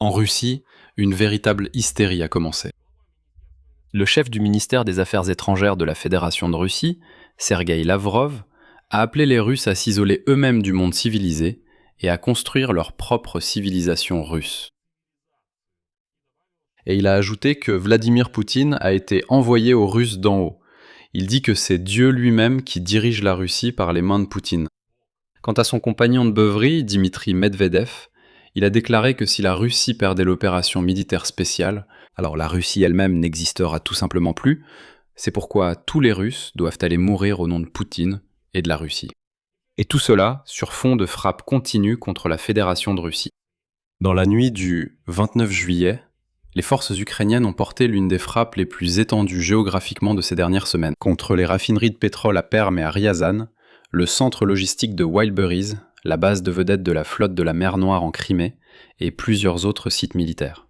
En Russie, une véritable hystérie a commencé. Le chef du ministère des Affaires étrangères de la Fédération de Russie, Sergueï Lavrov, a appelé les Russes à s'isoler eux-mêmes du monde civilisé et à construire leur propre civilisation russe. Et il a ajouté que Vladimir Poutine a été envoyé aux Russes d'en haut. Il dit que c'est Dieu lui-même qui dirige la Russie par les mains de Poutine. Quant à son compagnon de beuverie, Dimitri Medvedev, il a déclaré que si la Russie perdait l'opération militaire spéciale, alors la Russie elle-même n'existera tout simplement plus, c'est pourquoi tous les Russes doivent aller mourir au nom de Poutine et de la Russie. Et tout cela sur fond de frappes continues contre la Fédération de Russie. Dans la nuit du 29 juillet, les forces ukrainiennes ont porté l'une des frappes les plus étendues géographiquement de ces dernières semaines, contre les raffineries de pétrole à Perm et à Ryazan, le centre logistique de Wildberries, la base de vedette de la flotte de la mer Noire en Crimée, et plusieurs autres sites militaires.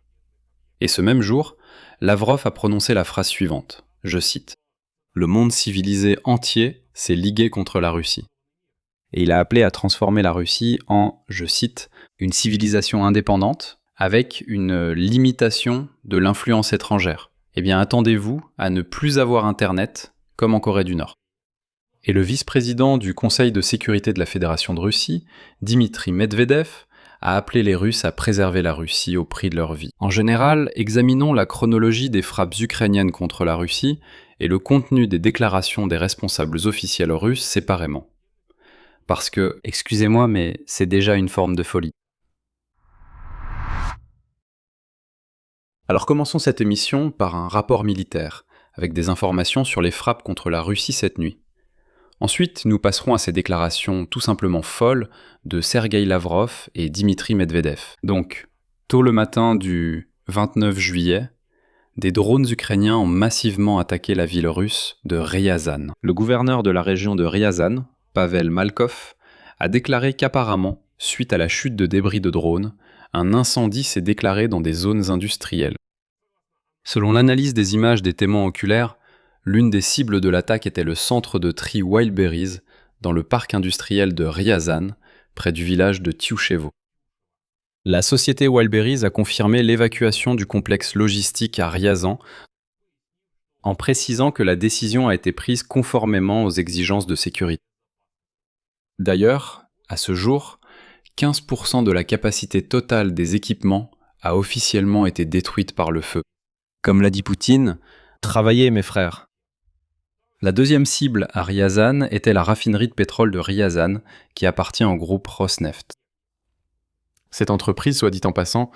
Et ce même jour, Lavrov a prononcé la phrase suivante, je cite, « Le monde civilisé entier s'est ligué contre la Russie ». Et il a appelé à transformer la Russie en, je cite, « une civilisation indépendante avec une limitation de l'influence étrangère ». Eh bien, attendez-vous à ne plus avoir Internet comme en Corée du Nord. Et le vice-président du Conseil de sécurité de la Fédération de Russie, Dimitri Medvedev, a appelé les Russes à préserver la Russie au prix de leur vie. En général, examinons la chronologie des frappes ukrainiennes contre la Russie et le contenu des déclarations des responsables officiels russes séparément. Parce que, excusez-moi, mais c'est déjà une forme de folie. Alors commençons cette émission par un rapport militaire, avec des informations sur les frappes contre la Russie cette nuit. Ensuite, nous passerons à ces déclarations tout simplement folles de Sergueï Lavrov et Dimitri Medvedev. Donc, tôt le matin du 29 juillet, des drones ukrainiens ont massivement attaqué la ville russe de Ryazan. Le gouverneur de la région de Ryazan, Pavel Malkov, a déclaré qu'apparemment, suite à la chute de débris de drones, un incendie s'est déclaré dans des zones industrielles. Selon l'analyse des images des témoins oculaires, l'une des cibles de l'attaque était le centre de tri Wildberries dans le parc industriel de Ryazan, près du village de Tiouchevo. La société Wildberries a confirmé l'évacuation du complexe logistique à Ryazan en précisant que la décision a été prise conformément aux exigences de sécurité. D'ailleurs, à ce jour, 15% de la capacité totale des équipements a officiellement été détruite par le feu. Comme l'a dit Poutine, « Travaillez mes frères ». La deuxième cible à Ryazan était la raffinerie de pétrole de Ryazan, qui appartient au groupe Rosneft. Cette entreprise, soit dit en passant,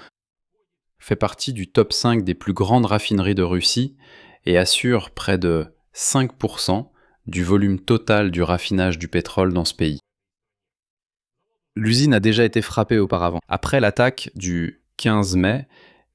fait partie du top 5 des plus grandes raffineries de Russie et assure près de 5% du volume total du raffinage du pétrole dans ce pays. L'usine a déjà été frappée auparavant. Après l'attaque du 15 mai,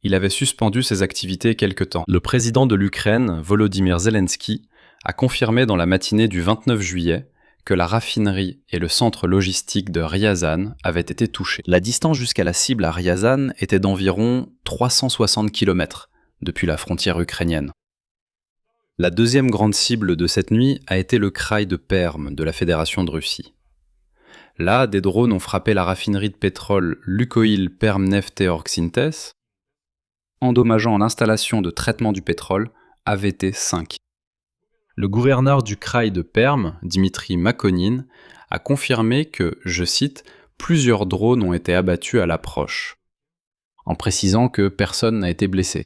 il avait suspendu ses activités quelque temps. Le président de l'Ukraine, Volodymyr Zelensky, a confirmé dans la matinée du 29 juillet que la raffinerie et le centre logistique de Ryazan avaient été touchés. La distance jusqu'à la cible à Ryazan était d'environ 360 km depuis la frontière ukrainienne. La deuxième grande cible de cette nuit a été le kraï de Perm de la Fédération de Russie. Là, des drones ont frappé la raffinerie de pétrole Lukoil Permneft-Orgsynthes, endommageant l'installation de traitement du pétrole AVT5. Le gouverneur du kraï de Perm, Dimitri Makonin, a confirmé que, je cite, « plusieurs drones ont été abattus à l'approche », en précisant que personne n'a été blessé.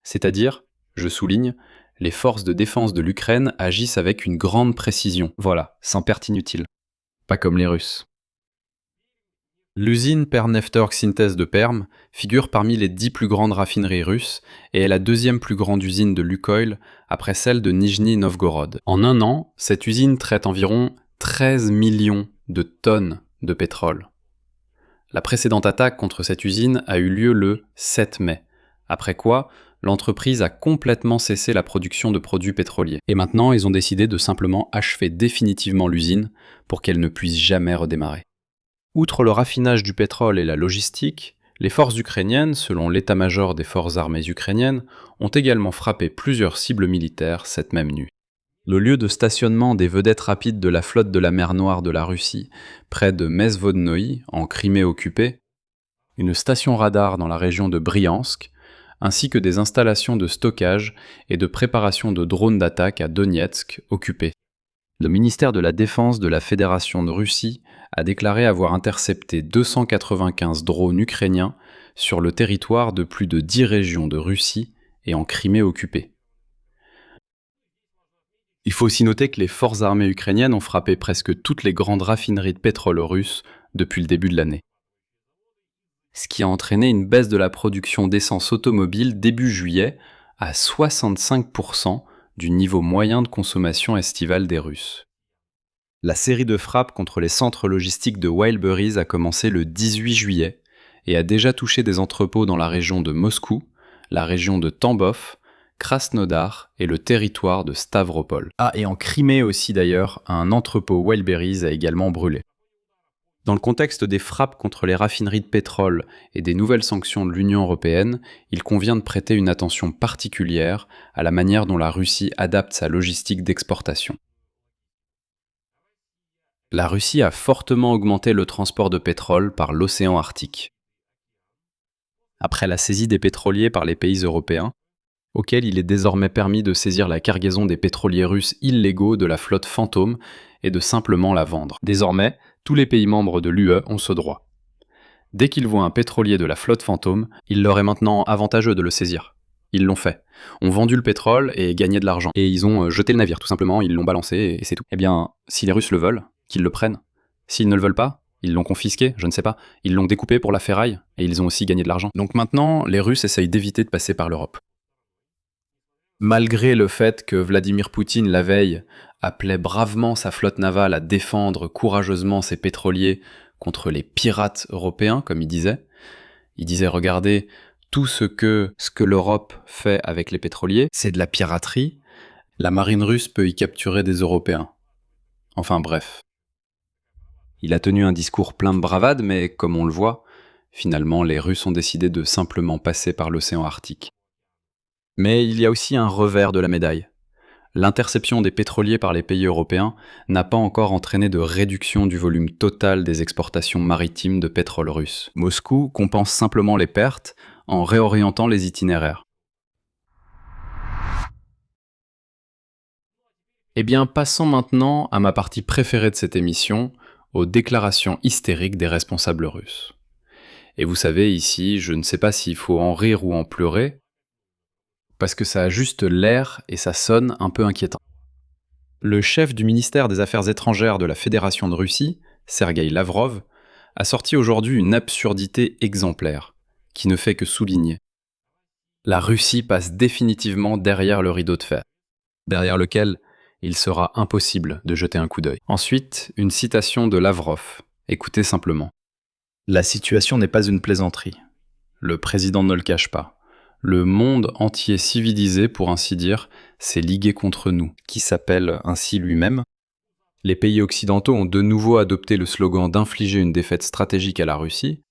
C'est-à-dire, je souligne, les forces de défense de l'Ukraine agissent avec une grande précision, voilà, sans perte inutile. Pas comme les Russes. L'usine Permneft-Orgsynthes de Perm figure parmi les 10 plus grandes raffineries russes et est la deuxième plus grande usine de Lukoil après celle de Nijni Novgorod. En un an, cette usine traite environ 13 millions de tonnes de pétrole. La précédente attaque contre cette usine a eu lieu le 7 mai, après quoi l'entreprise a complètement cessé la production de produits pétroliers. Et maintenant, ils ont décidé de simplement achever définitivement l'usine pour qu'elle ne puisse jamais redémarrer. Outre le raffinage du pétrole et la logistique, les forces ukrainiennes, selon l'état-major des forces armées ukrainiennes, ont également frappé plusieurs cibles militaires cette même nuit. Le lieu de stationnement des vedettes rapides de la flotte de la mer Noire de la Russie, près de Mezvodnoï, en Crimée occupée, une station radar dans la région de Briansk, ainsi que des installations de stockage et de préparation de drones d'attaque à Donetsk, occupés. Le ministère de la Défense de la Fédération de Russie a déclaré avoir intercepté 295 drones ukrainiens sur le territoire de plus de 10 régions de Russie et en Crimée occupée. Il faut aussi noter que les forces armées ukrainiennes ont frappé presque toutes les grandes raffineries de pétrole russes depuis le début de l'année. Ce qui a entraîné une baisse de la production d'essence automobile début juillet à 65% du niveau moyen de consommation estivale des Russes. La série de frappes contre les centres logistiques de Wildberries a commencé le 18 juillet et a déjà touché des entrepôts dans la région de Moscou, la région de Tambov, Krasnodar et le territoire de Stavropol. Ah, et en Crimée aussi d'ailleurs, un entrepôt Wildberries a également brûlé. Dans le contexte des frappes contre les raffineries de pétrole et des nouvelles sanctions de l'Union européenne, il convient de prêter une attention particulière à la manière dont la Russie adapte sa logistique d'exportation. La Russie a fortement augmenté le transport de pétrole par l'océan Arctique. Après la saisie des pétroliers par les pays européens, auxquels il est désormais permis de saisir la cargaison des pétroliers russes illégaux de la flotte fantôme et de simplement la vendre. Désormais, tous les pays membres de l'UE ont ce droit. Dès qu'ils voient un pétrolier de la flotte fantôme, il leur est maintenant avantageux de le saisir. Ils l'ont fait. Ont vendu le pétrole et gagné de l'argent. Et ils ont jeté le navire, tout simplement, ils l'ont balancé et c'est tout. Eh bien, si les Russes le veulent, qu'ils le prennent. S'ils ne le veulent pas, ils l'ont confisqué, je ne sais pas. Ils l'ont découpé pour la ferraille et ils ont aussi gagné de l'argent. Donc maintenant, les Russes essayent d'éviter de passer par l'Europe. Malgré le fait que Vladimir Poutine, la veille, appelait bravement sa flotte navale à défendre courageusement ses pétroliers contre les pirates européens, comme il disait, regardez, tout ce que l'Europe fait avec les pétroliers, c'est de la piraterie, la marine russe peut y capturer des Européens. Enfin bref. Il a tenu un discours plein de bravade, mais comme on le voit, finalement les Russes ont décidé de simplement passer par l'océan Arctique. Mais il y a aussi un revers de la médaille. L'interception des pétroliers par les pays européens n'a pas encore entraîné de réduction du volume total des exportations maritimes de pétrole russe. Moscou compense simplement les pertes en réorientant les itinéraires. Eh bien, passons maintenant à ma partie préférée de cette émission, aux déclarations hystériques des responsables russes. Et vous savez, ici, je ne sais pas s'il faut en rire ou en pleurer, parce que ça a juste l'air et ça sonne un peu inquiétant. Le chef du ministère des Affaires étrangères de la Fédération de Russie, Sergueï Lavrov, a sorti aujourd'hui une absurdité exemplaire, qui ne fait que souligner. La Russie passe définitivement derrière le rideau de fer, derrière lequel il sera impossible de jeter un coup d'œil. Ensuite, une citation de Lavrov. Écoutez simplement. La situation n'est pas une plaisanterie. Le président ne le cache pas. Le monde entier civilisé, pour ainsi dire, s'est ligué contre nous, qui s'appelle ainsi lui-même. Les pays occidentaux ont de nouveau adopté le slogan d'infliger une défaite stratégique à la Russie,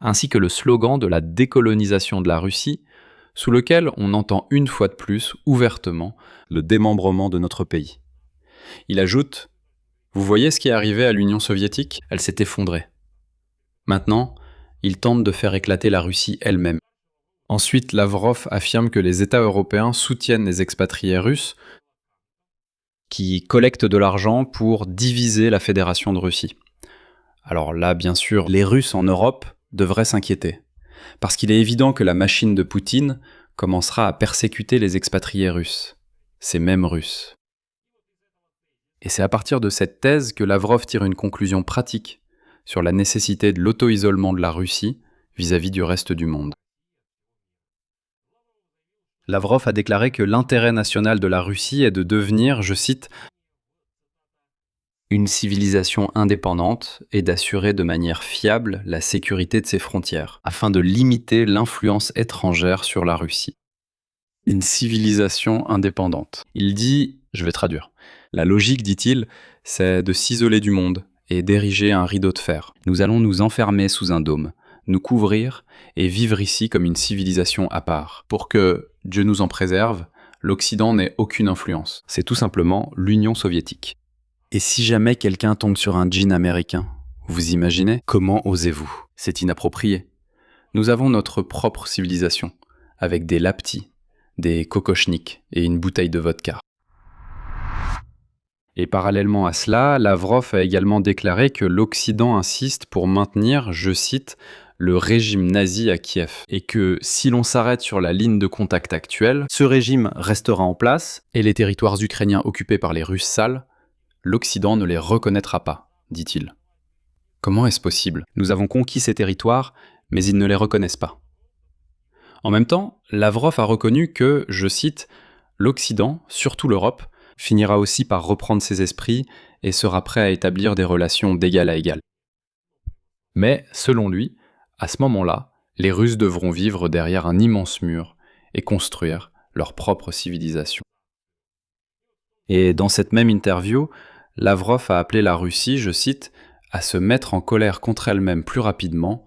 ainsi que le slogan de la décolonisation de la Russie, sous lequel on entend une fois de plus, ouvertement, le démembrement de notre pays. Il ajoute « Vous voyez ce qui est arrivé à l'Union soviétique ? Elle s'est effondrée. Maintenant, il tente de faire éclater la Russie elle-même. » Ensuite, Lavrov affirme que les États européens soutiennent les expatriés russes qui collectent de l'argent pour diviser la Fédération de Russie. Alors là, bien sûr, les Russes en Europe devraient s'inquiéter, parce qu'il est évident que la machine de Poutine commencera à persécuter les expatriés russes, ces mêmes Russes. Et c'est à partir de cette thèse que Lavrov tire une conclusion pratique sur la nécessité de l'auto-isolement de la Russie vis-à-vis du reste du monde. Lavrov a déclaré que l'intérêt national de la Russie est de devenir, je cite, « une civilisation indépendante et d'assurer de manière fiable la sécurité de ses frontières, afin de limiter l'influence étrangère sur la Russie. » Une civilisation indépendante. Il dit, je vais traduire, la logique, dit-il, c'est de s'isoler du monde et d'ériger un rideau de fer. Nous allons nous enfermer sous un dôme, nous couvrir et vivre ici comme une civilisation à part, pour que, Dieu nous en préserve, l'Occident n'ait aucune influence. C'est tout simplement l'Union soviétique. Et si jamais quelqu'un tombe sur un djinn américain, vous imaginez ? Comment osez-vous ? C'est inapproprié. Nous avons notre propre civilisation, avec des laptis, des kokochniks et une bouteille de vodka. Et parallèlement à cela, Lavrov a également déclaré que l'Occident insiste pour maintenir, je cite, le régime nazi à Kiev, et que si l'on s'arrête sur la ligne de contact actuelle, ce régime restera en place, et les territoires ukrainiens occupés par les Russes sales, l'Occident ne les reconnaîtra pas, dit-il. Comment est-ce possible ? Nous avons conquis ces territoires, mais ils ne les reconnaissent pas. En même temps, Lavrov a reconnu que, je cite, l'Occident, surtout l'Europe, finira aussi par reprendre ses esprits et sera prêt à établir des relations d'égal à égal. Mais, selon lui, à ce moment-là, les Russes devront vivre derrière un immense mur et construire leur propre civilisation. Et dans cette même interview, Lavrov a appelé la Russie, je cite, à se mettre en colère contre elle-même plus rapidement,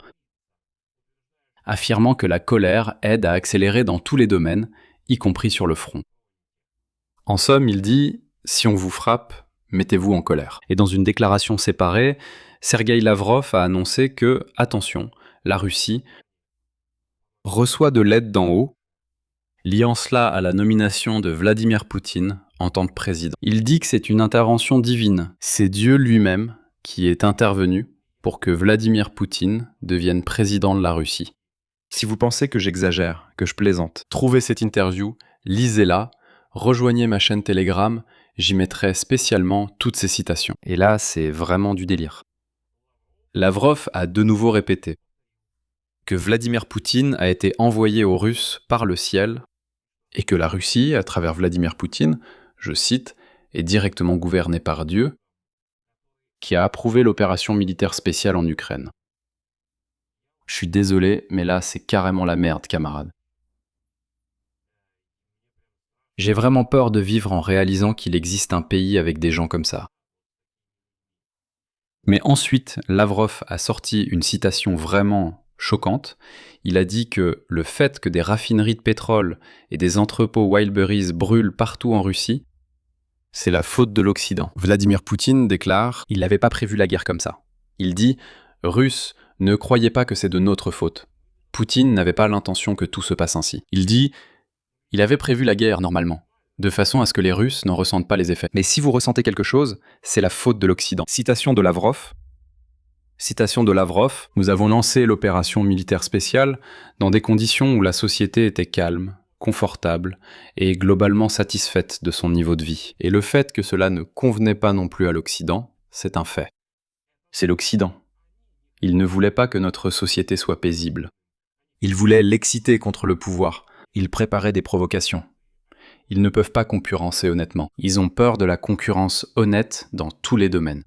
affirmant que la colère aide à accélérer dans tous les domaines, y compris sur le front. En somme, il dit « Si on vous frappe, mettez-vous en colère ». Et dans une déclaration séparée, Sergueï Lavrov a annoncé que, attention, la Russie reçoit de l'aide d'en haut, liant cela à la nomination de Vladimir Poutine en tant que président. Il dit que c'est une intervention divine. C'est Dieu lui-même qui est intervenu pour que Vladimir Poutine devienne président de la Russie. Si vous pensez que j'exagère, que je plaisante, trouvez cette interview, lisez-la, rejoignez ma chaîne Telegram, j'y mettrai spécialement toutes ces citations. Et là, c'est vraiment du délire. Lavrov a de nouveau répété que Vladimir Poutine a été envoyé aux Russes par le ciel et que la Russie, à travers Vladimir Poutine, je cite, est directement gouvernée par Dieu, qui a approuvé l'opération militaire spéciale en Ukraine. Je suis désolé, mais là, c'est carrément la merde, camarade. J'ai vraiment peur de vivre en réalisant qu'il existe un pays avec des gens comme ça. Mais ensuite, Lavrov a sorti une citation vraiment choquante. Il a dit que le fait que des raffineries de pétrole et des entrepôts Wildberries brûlent partout en Russie, c'est la faute de l'Occident. Vladimir Poutine déclare « Il n'avait pas prévu la guerre comme ça ». Il dit « Russes, ne croyez pas que c'est de notre faute. Poutine n'avait pas l'intention que tout se passe ainsi. » Il dit « Il avait prévu la guerre normalement, de façon à ce que les Russes n'en ressentent pas les effets. Mais si vous ressentez quelque chose, c'est la faute de l'Occident. » Citation de Lavrov. Nous avons lancé l'opération militaire spéciale dans des conditions où la société était calme, confortable et globalement satisfaite de son niveau de vie. Et le fait que cela ne convenait pas non plus à l'Occident, c'est un fait. C'est l'Occident. Il ne voulait pas que notre société soit paisible. Il voulait l'exciter contre le pouvoir. Il préparait des provocations. Ils ne peuvent pas concurrencer honnêtement. Ils ont peur de la concurrence honnête dans tous les domaines.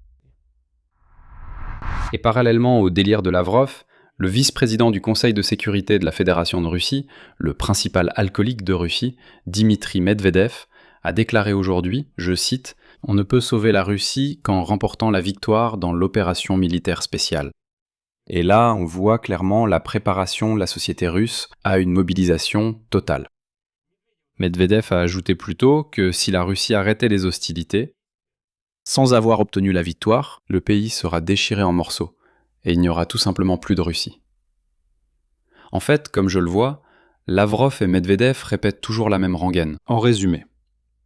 Et parallèlement au délire de Lavrov, le vice-président du Conseil de sécurité de la Fédération de Russie, le principal alcoolique de Russie, Dimitri Medvedev, a déclaré aujourd'hui, je cite, « On ne peut sauver la Russie qu'en remportant la victoire dans l'opération militaire spéciale ». Et là, on voit clairement la préparation de la société russe à une mobilisation totale. Medvedev a ajouté plus tôt que si la Russie arrêtait les hostilités, sans avoir obtenu la victoire, le pays sera déchiré en morceaux, et il n'y aura tout simplement plus de Russie. En fait, comme je le vois, Lavrov et Medvedev répètent toujours la même rengaine. En résumé,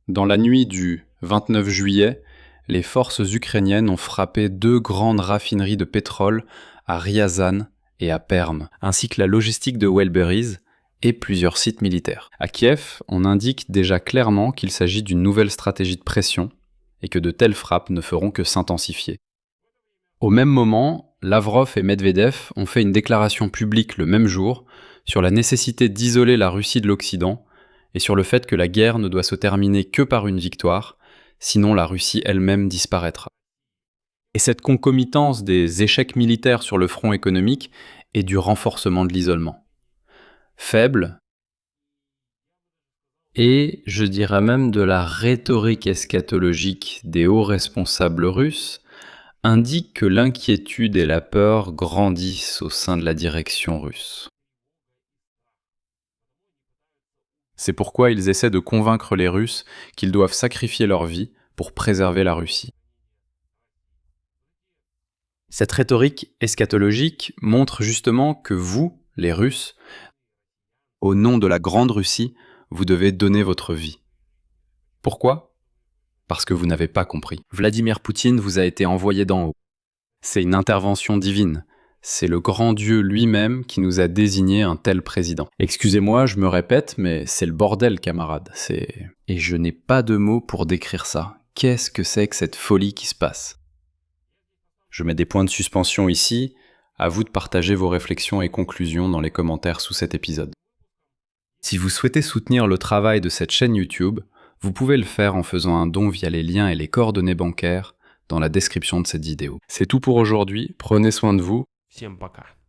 dans la nuit du 29 juillet, les forces ukrainiennes ont frappé 2 grandes raffineries de pétrole à Ryazan et à Perm, ainsi que la logistique de Wildberries et plusieurs sites militaires. À Kiev, on indique déjà clairement qu'il s'agit d'une nouvelle stratégie de pression et que de telles frappes ne feront que s'intensifier. Au même moment, Lavrov et Medvedev ont fait une déclaration publique le même jour sur la nécessité d'isoler la Russie de l'Occident et sur le fait que la guerre ne doit se terminer que par une victoire, sinon la Russie elle-même disparaîtra. Et cette concomitance des échecs militaires sur le front économique et du renforcement de l'isolement. Faible, et je dirais même de la rhétorique eschatologique des hauts responsables russes, indique que l'inquiétude et la peur grandissent au sein de la direction russe. C'est pourquoi ils essaient de convaincre les Russes qu'ils doivent sacrifier leur vie pour préserver la Russie. Cette rhétorique eschatologique montre justement que vous, les Russes, au nom de la Grande Russie, vous devez donner votre vie. Pourquoi ? Parce que vous n'avez pas compris. Vladimir Poutine vous a été envoyé d'en haut. C'est une intervention divine. C'est le grand Dieu lui-même qui nous a désigné un tel président. Excusez-moi, je me répète, mais c'est le bordel, camarade. Et je n'ai pas de mots pour décrire ça. Qu'est-ce que c'est que cette folie qui se passe ? Je mets des points de suspension ici. À vous de partager vos réflexions et conclusions dans les commentaires sous cet épisode. Si vous souhaitez soutenir le travail de cette chaîne YouTube, vous pouvez le faire en faisant un don via les liens et les coordonnées bancaires dans la description de cette vidéo. C'est tout pour aujourd'hui, prenez soin de vous. Всем пока.